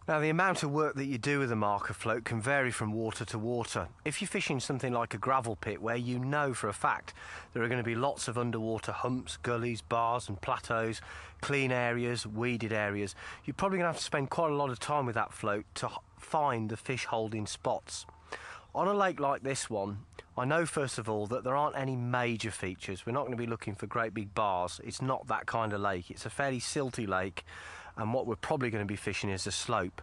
Now, the amount of work that you do with a marker float can vary from water to water. If you're fishing something like a gravel pit where you know for a fact there are going to be lots of underwater humps, gullies, bars and plateaus, clean areas, weeded areas, you're probably going to have to spend quite a lot of time with that float to find the fish holding spots. On a lake like this one, I know first of all that there aren't any major features. We're not going to be looking for great big bars. It's not that kind of lake. It's a fairly silty lake, and what we're probably going to be fishing is a slope.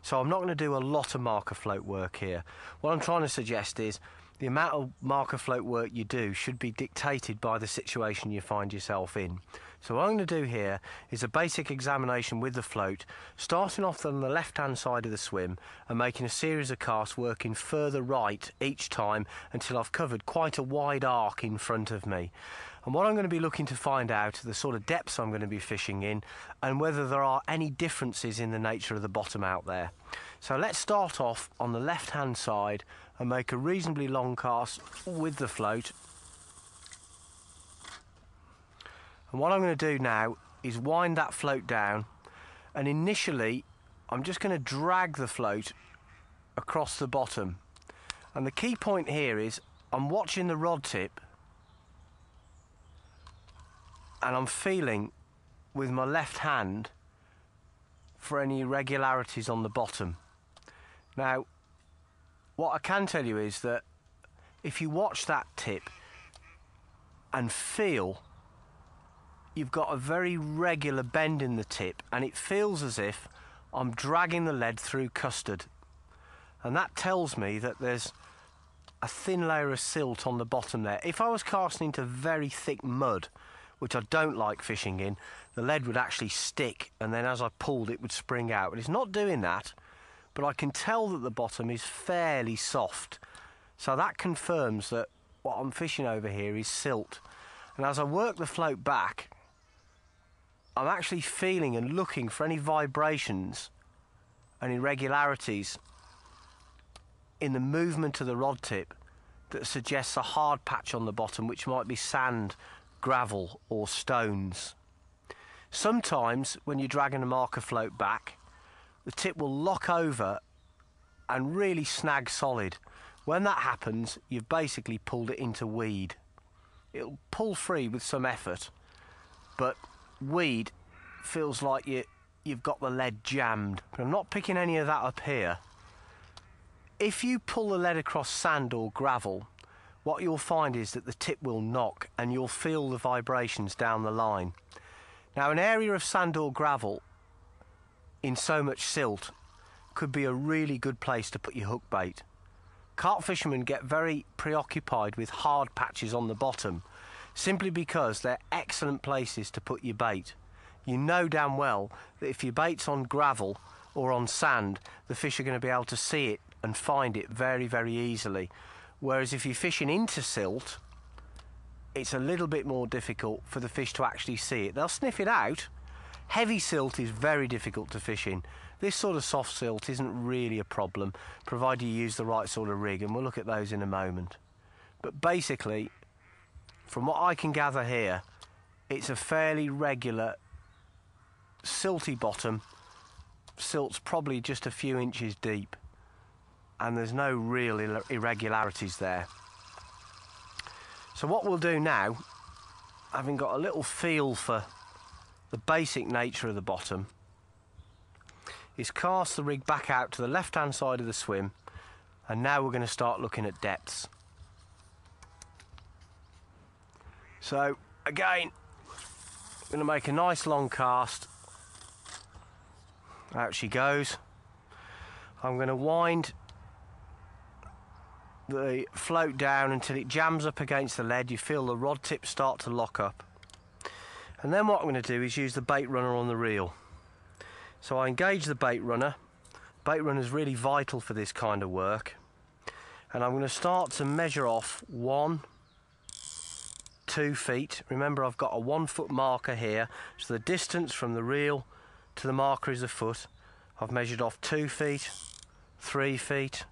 So I'm not going to do a lot of marker float work here. What I'm trying to suggest is the amount of marker float work you do should be dictated by the situation you find yourself in. So what I'm going to do here is a basic examination with the float, starting off on the left hand side of the swim and making a series of casts working further right each time until I've covered quite a wide arc in front of me. And what I'm going to be looking to find out are the sort of depths I'm going to be fishing in and whether there are any differences in the nature of the bottom out there. So let's start off on the left hand side and make a reasonably long cast with the float. And what I'm going to do now is wind that float down, and initially I'm just going to drag the float across the bottom. And the key point here is I'm watching the rod tip and I'm feeling with my left hand for any irregularities on the bottom. Now, what I can tell you is that if you watch that tip and feel, you've got a very regular bend in the tip, and it feels as if I'm dragging the lead through custard. And that tells me that there's a thin layer of silt on the bottom there. If I was casting into very thick mud, which I don't like fishing in, the lead would actually stick, and then as I pulled it would spring out. But it's not doing that, but I can tell that the bottom is fairly soft. So that confirms that what I'm fishing over here is silt. And as I work the float back, I'm actually feeling and looking for any vibrations and irregularities in the movement of the rod tip that suggests a hard patch on the bottom, which might be sand, gravel or stones. Sometimes when you're dragging a marker float back, the tip will lock over and really snag solid. When that happens, you've basically pulled it into weed. It'll pull free with some effort, but weed feels like you've got the lead jammed. But I'm not picking any of that up here. If you pull the lead across sand or gravel, what you'll find is that the tip will knock and you'll feel the vibrations down the line. Now, an area of sand or gravel in so much silt could be a really good place to put your hook bait. Carp fishermen get very preoccupied with hard patches on the bottom simply because they're excellent places to put your bait. You know damn well that if your bait's on gravel or on sand, the fish are going to be able to see it and find it very, very easily. Whereas if you're fishing into silt, it's a little bit more difficult for the fish to actually see it. They'll sniff it out. Heavy silt is very difficult to fish in. This sort of soft silt isn't really a problem, provided you use the right sort of rig, and we'll look at those in a moment. But basically, from what I can gather here, it's a fairly regular silty bottom. Silt's probably just a few inches deep, and there's no real irregularities there. So what we'll do now, having got a little feel for the basic nature of the bottom, is cast the rig back out to the left hand side of the swim, and now we're going to start looking at depths. So again, I'm going to make a nice long cast. Out she goes. I'm going to wind the float down until it jams up against the lead. You feel the rod tip start to lock up, and then what I'm going to do is use the bait runner on the reel. So I engage the bait runner. Bait runner is really vital for this kind of work, and I'm going to start to measure off 1, 2 feet. Remember, I've got a 1 foot marker here, so the distance from the reel to the marker is a foot. I've measured off 2 feet, 3 feet,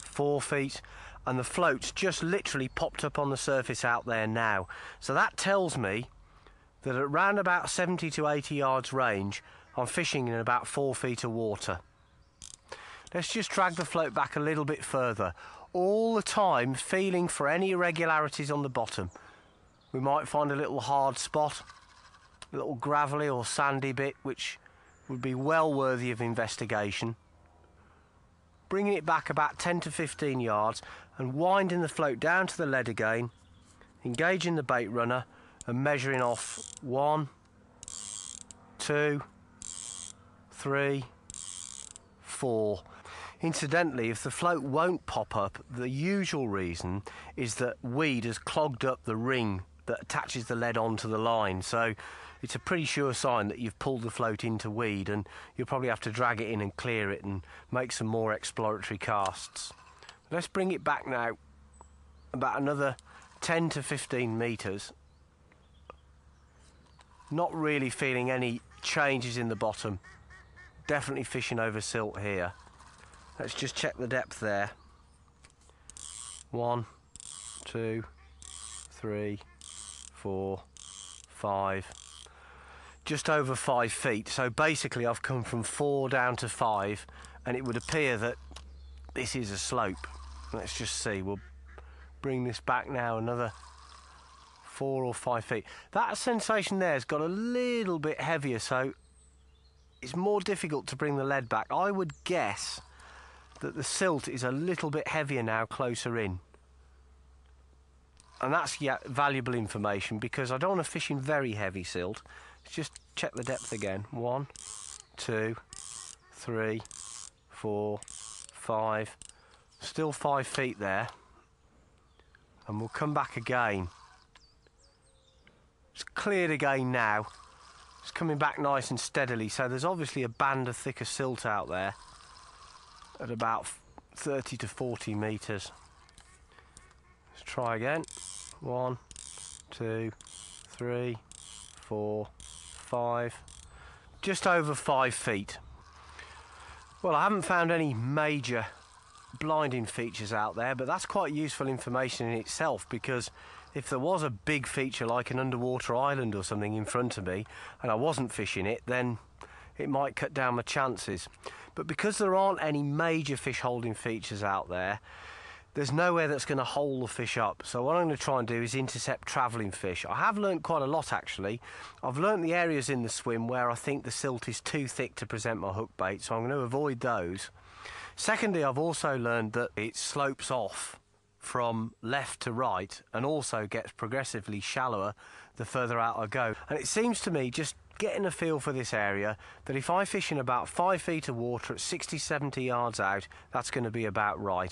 4 feet, and the float's just literally popped up on the surface out there now. So that tells me that at around about 70 to 80 yards range, I'm fishing in about 4 feet of water. Let's just drag the float back a little bit further, all the time feeling for any irregularities on the bottom. We might find a little hard spot, a little gravelly or sandy bit, which would be well worthy of investigation. Bringing it back about 10 to 15 yards and winding the float down to the lead again, engaging the bait runner and measuring off 1, 2, 3, 4. Incidentally, if the float won't pop up, the usual reason is that weed has clogged up the ring that attaches the lead onto the line. So it's a pretty sure sign that you've pulled the float into weed, and you'll probably have to drag it in and clear it and make some more exploratory casts. Let's bring it back now about another 10 to 15 metres. Not really feeling any changes in the bottom. Definitely fishing over silt here. Let's just check the depth there. 1, 2, 3, 4, 5. Just over 5 feet. So basically I've come from 4 down to 5, and it would appear that this is a slope. Let's just see. We'll bring this back now another 4 or 5 feet. That sensation there has got a little bit heavier, so it's more difficult to bring the lead back. I would guess that the silt is a little bit heavier now closer in. And that's valuable information, because I don't want to fish in very heavy silt. Let's just check the depth again. 1, 2, 3, 4, 5. Still 5 feet there. And we'll come back again. It's cleared again now. It's coming back nice and steadily, so there's obviously a band of thicker silt out there at about 30 to 40 metres. Let's try again. 1, 2, 3, 4, 5. Just over 5 feet. Well, I haven't found any major blinding features out there, but that's quite useful information in itself, because if there was a big feature like an underwater island or something in front of me and I wasn't fishing it, then it might cut down my chances. But because there aren't any major fish holding features out there, there's nowhere that's going to hole the fish up. So what I'm going to try and do is intercept travelling fish. I have learnt quite a lot, actually. I've learnt the areas in the swim where I think the silt is too thick to present my hook bait, so I'm going to avoid those. Secondly, I've also learned that it slopes off from left to right and also gets progressively shallower the further out I go. And it seems to me, just getting a feel for this area, that if I fish in about 5 feet of water at 60, 70 yards out, that's going to be about right.